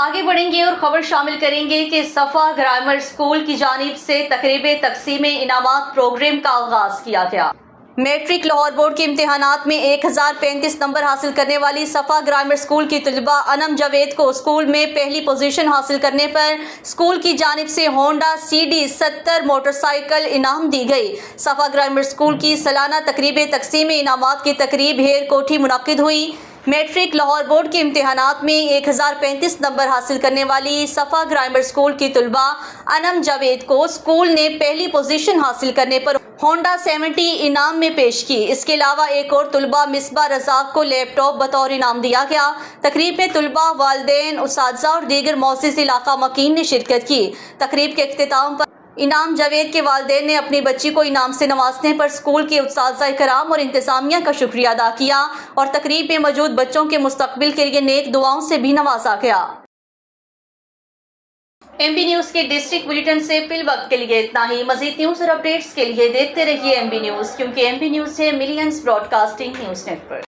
आगे बढ़ेंगे और खबर शामिल करेंगे कि सफा ग्रामर स्कूल की जानिब से तकरीब तकसीम इनामात प्रोग्राम का आगाज किया गया। मैट्रिक लाहौर बोर्ड के इम्तिहानात में 1035 नंबर हासिल करने वाली सफा ग्रामर स्कूल की तलबा अनम जावेद को स्कूल में पहली पोजीशन हासिल करने पर स्कूल की जानिब से होंडा CD 70 मोटरसाइकिल इनाम दी गई। सफा ग्रामर स्कूल की सालाना तकरीब तकसीम इनामात की तकरीब हेर कोठी मुनक्किद हुई। मैट्रिक लाहौर बोर्ड के इम्तिहानात में 1035 नंबर हासिल करने वाली सफा ग्रामर स्कूल की तलबा अनम जावेद को स्कूल ने पहली पोजीशन हासिल करने पर होंडा 70 इनाम में पेश की। इसके अलावा एक और तलबा मिसबा रज़ाक को लैपटॉप बतौर इनाम दिया गया। तकरीब में तलबा, वालिदैन, उस्ताज़ा और दीगर मौसिस इलाका मकीन ने शिरकत की। तकरीब के इख्तिताम पर इनाम जावेद के वालिदैन ने अपनी बच्ची को इनाम से नवाजने पर स्कूल के उस्ताज़ा कराम और इंतज़ामिया का शुक्रिया अदा किया और तकरीब में मौजूद बच्चों के मुस्तकबिल के लिए नेक दुआओं से भी नवाजा गया। MB न्यूज़ के डिस्ट्रिक्ट बुलेटिन से फिल वक्त के लिए इतना ही। मज़ीद न्यूज़ और अपडेट्स के लिए देखते रहिए MB न्यूज़, क्योंकि MB न्यूज़ है मिलियंस ब्रॉडकास्टिंग न्यूज़ नेटवर्क।